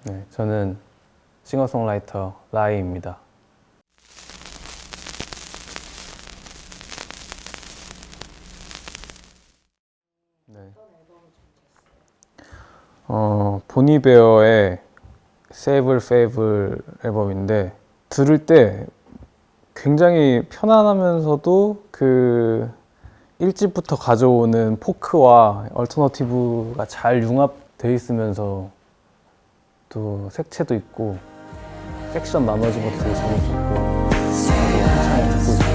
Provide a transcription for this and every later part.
네, 저는 싱어송라이터 라이입니다. 네. 보니베어의 세이블 페이블 앨범인데 들을 때 굉장히 편안하면서도 그 1집부터 가져오는 포크와 얼터너티브가 잘 융합되어 있으면서 또 색채도 있고 섹션 나눠진 것도 되게 재밌었고 한창 듣고 있어요.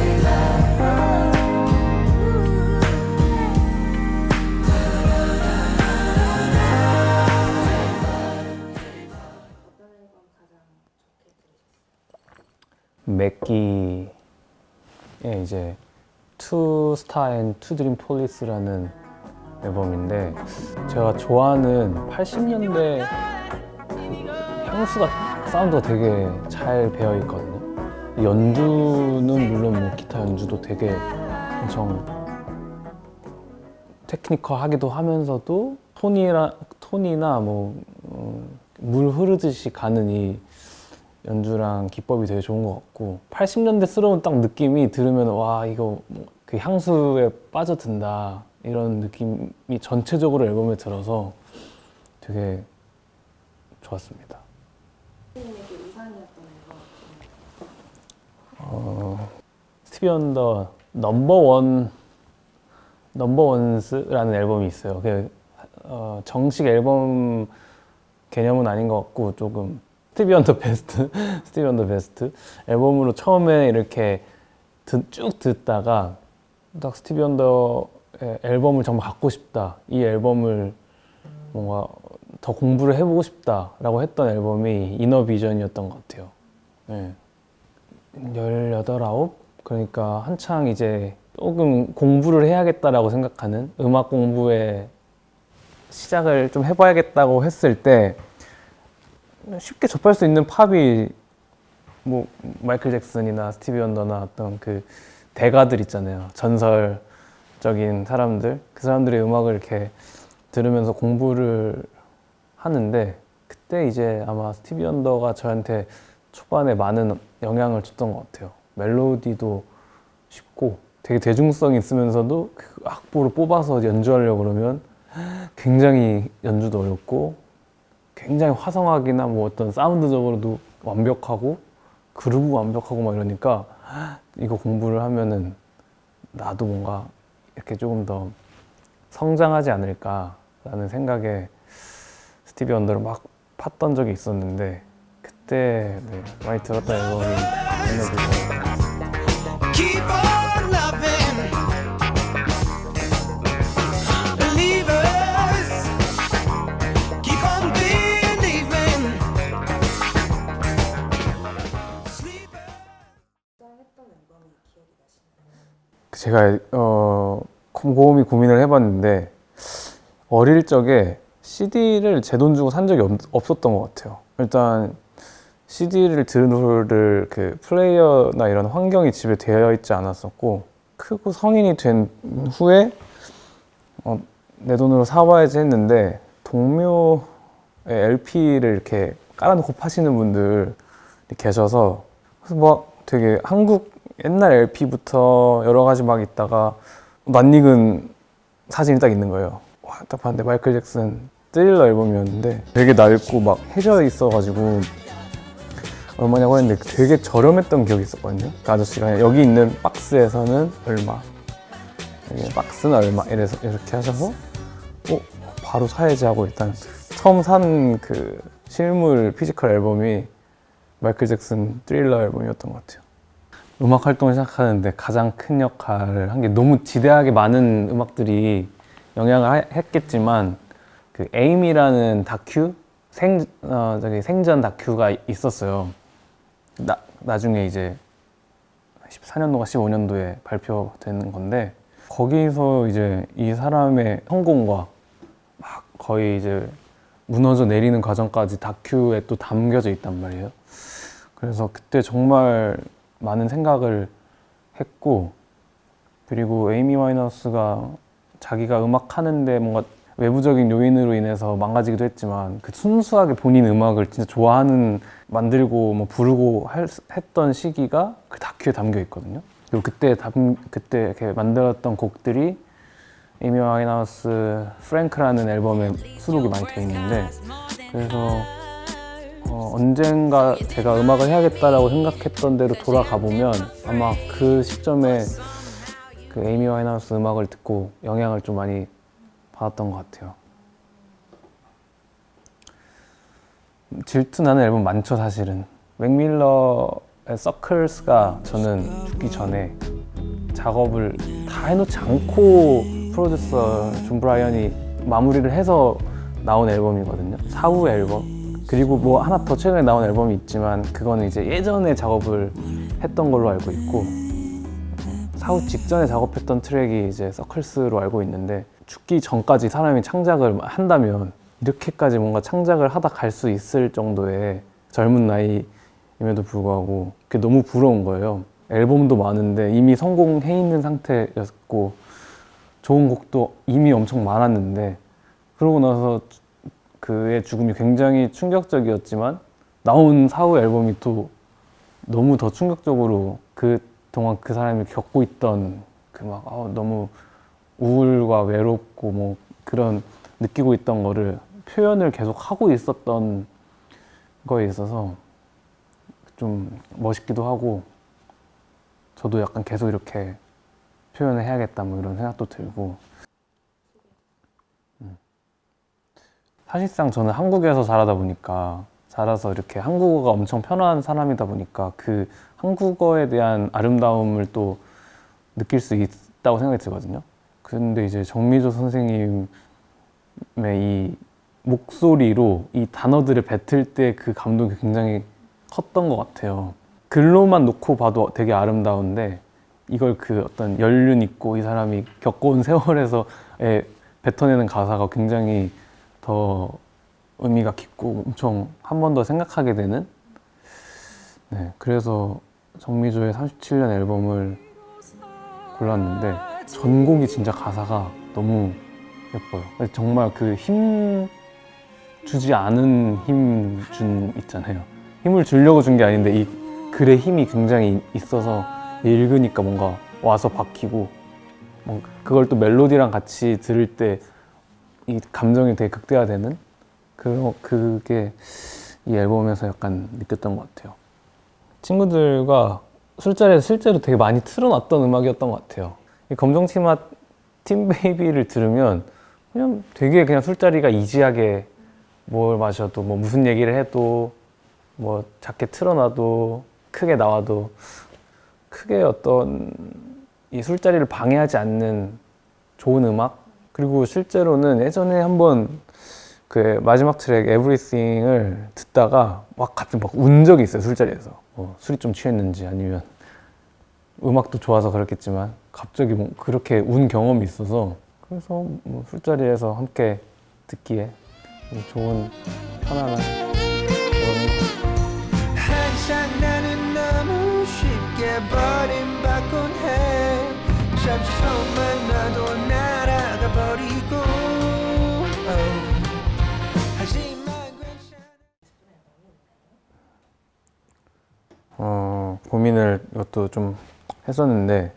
맥기의 이제 투 스타 앤 투 드림 폴리스라는 앨범인데 제가 좋아하는 80년대 향수가 사운드가 되게 잘 배어 있거든요. 연주는 물론 뭐 기타 연주도 되게 엄청 테크니컬하기도 하면서도 톤이나 뭐 물 흐르듯이 가는 이 연주랑 기법이 되게 좋은 것 같고 80년대스러운 딱 느낌이 들으면 와 이거 그 향수에 빠져든다 이런 느낌이 전체적으로 앨범에 들어서 되게 좋았습니다. 선생님에게 우산이었던 스티비 원더 넘버원스라는 앨범이 있어요. 정식 앨범 개념은 아닌 것 같고 조금 스티비 원더 베스트 앨범으로 처음에 이렇게 쭉 듣다가 딱 스티비 원더의 앨범을 정말 갖고 싶다. 이 앨범을 뭔가 더 공부를 해보고 싶다라고 했던 앨범이 이너 비전이었던 것 같아요. 네. 18, 19? 그러니까 한창 이제 조금 공부를 해야겠다라고 생각하는 음악 공부에 시작을 좀 해봐야겠다고 했을 때 쉽게 접할 수 있는 팝이 뭐 마이클 잭슨이나 스티비 원더나 어떤 그 대가들 있잖아요. 전설적인 사람들. 그 사람들의 음악을 이렇게 들으면서 공부를 하는데 그때 이제 아마 스티비 원더가 저한테 초반에 많은 영향을 줬던 것 같아요. 멜로디도 쉽고 되게 대중성 있으면서도 그 악보를 뽑아서 연주하려고 그러면 굉장히 연주도 어렵고 굉장히 화성학이나 뭐 어떤 사운드적으로도 완벽하고 그루브 완벽하고 막 이러니까 이거 공부를 하면은 나도 뭔가 이렇게 조금 더 성장하지 않을까라는 생각에 스티비 원더를 막 팠던 적이 있었는데 그때 네, 많이 들었던 앨범이 에너지고 Keep on loving, believers. Keep on believing. 했던 앨범이 기억이 나시나요? 제가 곰곰이 고민을 해봤는데 어릴 적에 CD를 제 돈 주고 산 적이 없었던 것 같아요. 일단 CD를 들을 그 플레이어나 이런 환경이 집에 되어 있지 않았었고 크고 성인이 된 후에 내 돈으로 사와야지 했는데 동묘에 LP를 이렇게 깔아놓고 파시는 분들 계셔서 그래서 막 되게 한국 옛날 LP부터 여러 가지 막 있다가 낯익은 사진이 딱 있는 거예요. 와, 딱 봤는데 마이클 잭슨 스릴러 앨범이었는데 되게 낡고 막 해져 있어가지고 얼마냐고 했는데 되게 저렴했던 기억이 있었거든요. 그 아저씨가 그냥 여기 있는 박스에서는 얼마, 여기 박스는 얼마 이렇게 하셔서 바로 사야지 하고 일단 처음 산 그 실물 피지컬 앨범이 마이클 잭슨 스릴러 앨범이었던 것 같아요. 음악 활동을 시작하는데 가장 큰 역할을 한 게 너무 지대하게 많은 음악들이 영향을 했겠지만 그 에임이라는 다큐 생전 다큐가 있었어요. 나중에 이제 14년도가 15년도에 발표되는 건데 거기서 이제 이 사람의 성공과 막 거의 이제 무너져 내리는 과정까지 다큐에 또 담겨져 있단 말이에요. 그래서 그때 정말 많은 생각을 했고 그리고 에이미 와인하우스가 자기가 음악 하는데 뭔가 외부적인 요인으로 인해서 망가지기도 했지만 그 순수하게 본인 음악을 진짜 좋아하는 만들고 뭐 부르고 했던 시기가 그 다큐에 담겨 있거든요. 그리고 그때 이렇게 만들었던 곡들이 에이미 와인하우스 프랭크라는 앨범에 수록이 많이 되어 있는데, 그래서 언젠가 제가 음악을 해야겠다라고 생각했던 대로 돌아가 보면 아마 그 시점에 그 에이미 와인하우스 음악을 듣고 영향을 좀 많이 받았던 것 같아요. 질투나는 앨범 많죠, 사실은. 맥밀러의 서클스가 저는 죽기 전에 작업을 다 해놓지 않고 프로듀서 존 브라이언이 마무리를 해서 나온 앨범이거든요. 사후의 앨범. 그리고 뭐 하나 더 최근에 나온 앨범이 있지만 그거는 이제 예전에 작업을 했던 걸로 알고 있고, 사후 직전에 작업했던 트랙이 이제 서클스로 알고 있는데, 죽기 전까지 사람이 창작을 한다면 이렇게까지 뭔가 창작을 하다 갈 수 있을 정도의 젊은 나이임에도 불구하고 그게 너무 부러운 거예요. 앨범도 많은데 이미 성공해 있는 상태였고 좋은 곡도 이미 엄청 많았는데, 그러고 나서 그의 죽음이 굉장히 충격적이었지만 나온 사후 앨범이 또 너무 더 충격적으로 그동안 그 사람이 겪고 있던 그 막 너무 우울과 외롭고 뭐 그런 느끼고 있던 거를 표현을 계속 하고 있었던 거에 있어서 좀 멋있기도 하고, 저도 약간 계속 이렇게 표현을 해야겠다 뭐 이런 생각도 들고. 사실상 저는 한국에서 자라서 이렇게 한국어가 엄청 편한 사람이다 보니까 그 한국어에 대한 아름다움을 또 느낄 수 있다고 생각이 들거든요. 근데 이제 정미조 선생님의 이 목소리로 이 단어들을 뱉을 때 그 감동이 굉장히 컸던 것 같아요. 글로만 놓고 봐도 되게 아름다운데 이걸 그 어떤 연륜 있고 이 사람이 겪어온 세월에서 뱉어내는 가사가 굉장히 더 의미가 깊고 엄청 한 번 더 생각하게 되는, 그래서 정미조의 37년 앨범을 골랐는데, 전곡이 진짜 가사가 너무 예뻐요. 정말 그 힘 주지 않은 힘 있잖아요. 힘을 주려고 준 게 아닌데 이 글의 힘이 굉장히 있어서 읽으니까 뭔가 와서 박히고, 그걸 또 멜로디랑 같이 들을 때 이 감정이 되게 극대화되는 그게 이 앨범에서 약간 느꼈던 것 같아요. 친구들과 술자리에서 실제로 되게 많이 틀어놨던 음악이었던 것 같아요. 이 검정치마 팀베이비를 들으면 그냥 되게 그냥 술자리가 이지하게 뭘 마셔도 뭐 무슨 얘기를 해도 뭐 작게 틀어놔도 크게 나와도 크게 어떤 이 술자리를 방해하지 않는 좋은 음악. 그리고 실제로는 예전에 한번 그 마지막 트랙 Everything을 듣다가 막 갑자기 막 운 적이 있어요, 술자리에서. 술이 좀 취했는지 아니면 음악도 좋아서 그렇겠지만 갑자기 뭐 그렇게 운 경험이 있어서, 그래서 뭐 술자리에서 함께 듣기에 좋은 편안한 그런 한창 나는 너무 쉽게 버림받곤 해. 잠시 손만 놔도 날아가 버리고. 하지만 괜찮아. 고민을 이것도 좀 했었는데,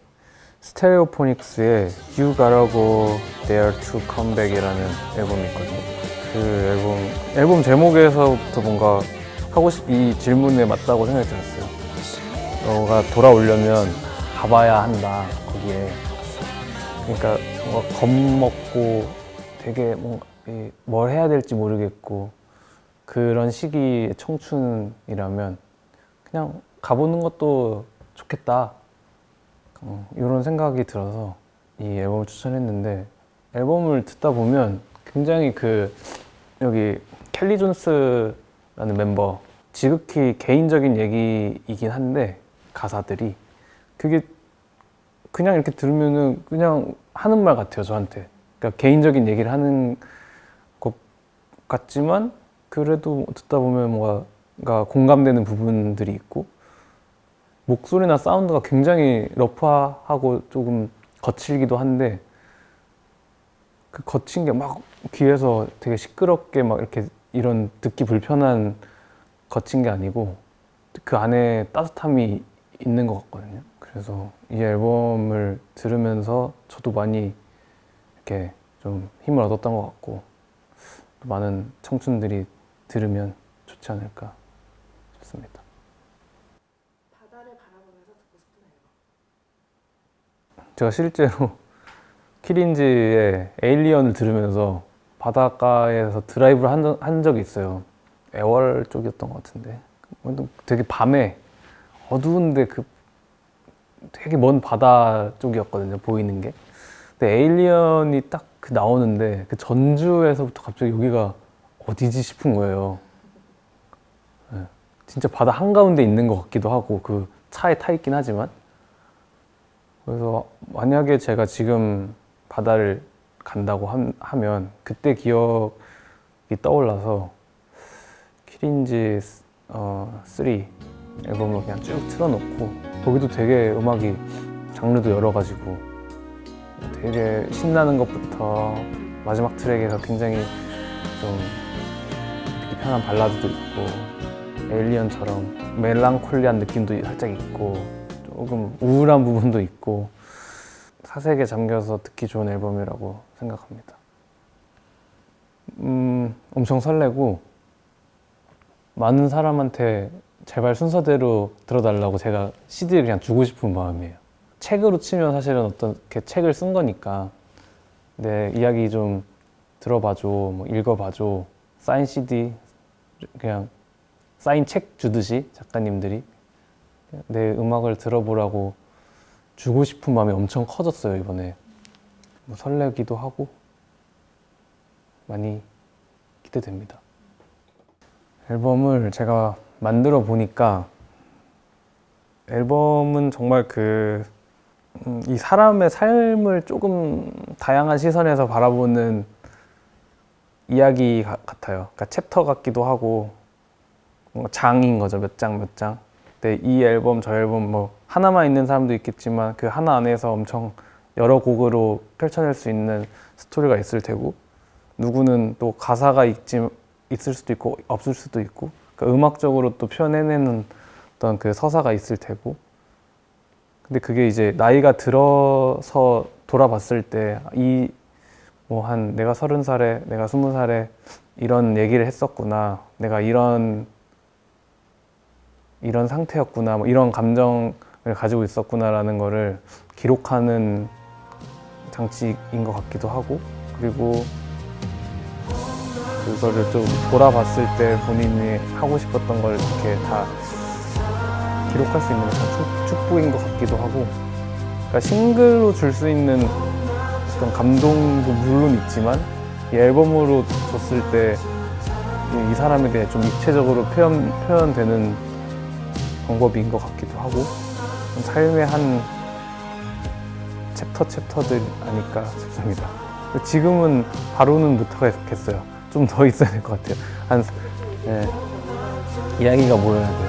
스테레오포닉스의 You Gotta Go There to Come Back이라는 앨범이 있거든요. 그 앨범 제목에서부터 뭔가 이 질문에 맞다고 생각이 들었어요. 너가 돌아오려면 가봐야 한다, 거기에. 그러니까 뭔가 겁먹고 되게 뭔가 뭘 해야 될지 모르겠고 그런 시기의 청춘이라면 그냥 가보는 것도 좋겠다, 이런 생각이 들어서 이 앨범을 추천했는데, 앨범을 듣다 보면 굉장히 여기 켈리 존스라는 멤버 지극히 개인적인 얘기이긴 한데 가사들이 그게 그냥 이렇게 들으면은 그냥 하는 말 같아요, 저한테. 그러니까 개인적인 얘기를 하는 것 같지만 그래도 듣다 보면 뭔가 공감되는 부분들이 있고, 목소리나 사운드가 굉장히 러프하고 조금 거칠기도 한데 그 거친 게 막 귀에서 되게 시끄럽게 막 이렇게 이런 듣기 불편한 거친 게 아니고 그 안에 따뜻함이 있는 것 같거든요. 그래서 이 앨범을 들으면서 저도 많이 이렇게 좀 힘을 얻었던 것 같고 또 많은 청춘들이 들으면 좋지 않을까 싶습니다. 바다를 바라보면서 듣고 싶은 앨범. 제가 실제로 키린지의 에일리언을 들으면서 바닷가에서 드라이브를 한 적이 있어요. 애월 쪽이었던 것 같은데 되게 밤에 어두운데 그 되게 먼 바다 쪽이었거든요, 보이는 게. 근데 에일리언이 딱 그 나오는데 그 전주에서부터 갑자기 여기가 어디지 싶은 거예요. 네. 진짜 바다 한가운데 있는 것 같기도 하고 그 차에 타 있긴 하지만 그래서 만약에 제가 지금 바다를 간다고 하면 그때 기억이 떠올라서 키린지 3 앨범을 그냥 쭉 틀어놓고 거기도 되게 음악이 장르도 여러 가지고 되게 신나는 것부터 마지막 트랙에서 굉장히 좀 듣기 편한 발라드도 있고 에일리언처럼 멜랑콜리한 느낌도 살짝 있고 조금 우울한 부분도 있고 사색에 잠겨서 듣기 좋은 앨범이라고 생각합니다. 엄청 설레고 많은 사람한테 제발 순서대로 들어달라고 제가 CD를 그냥 주고 싶은 마음이에요. 책으로 치면 사실은 어떻게 책을 쓴 거니까 내 이야기 좀 들어봐줘, 뭐 읽어봐줘, 사인 CD 그냥 사인 책 주듯이 작가님들이 내 음악을 들어보라고 주고 싶은 마음이 엄청 커졌어요, 이번에. 뭐 설레기도 하고 많이 기대됩니다. 앨범을 제가 만들어 보니까 앨범은 정말 이 사람의 삶을 조금 다양한 시선에서 바라보는 이야기 같아요. 그러니까 챕터 같기도 하고 뭔가 장인 거죠, 몇 장 몇 장. 근데 이 앨범 저 앨범 뭐 하나만 있는 사람도 있겠지만 그 하나 안에서 엄청 여러 곡으로 펼쳐낼 수 있는 스토리가 있을 테고 누구는 또 가사가 있을 수도 있고 없을 수도 있고 그러니까 음악적으로 또 표현해내는 어떤 그 서사가 있을 테고 근데 그게 이제 나이가 들어서 돌아봤을 때 내가 30살에 내가 20살에 이런 얘기를 했었구나 내가 이런 상태였구나 뭐 이런 감정을 가지고 있었구나라는 거를 기록하는 장치인 것 같기도 하고 그리고 그거를 좀 돌아봤을 때 본인이 하고 싶었던 걸 이렇게 다 기록할 수 있는 축복인 것 같기도 하고 그러니까 싱글로 줄 수 있는 어떤 감동도 물론 있지만 이 앨범으로 줬을 때 이 사람에 대해 좀 입체적으로 표현되는 방법인 것 같기도 하고 삶의 한 챕터들 아닐까 싶습니다. 지금은 바로는 못하겠어요. 좀 더 있어야 될 것 같아요. 이야기가 뭐여야 돼요?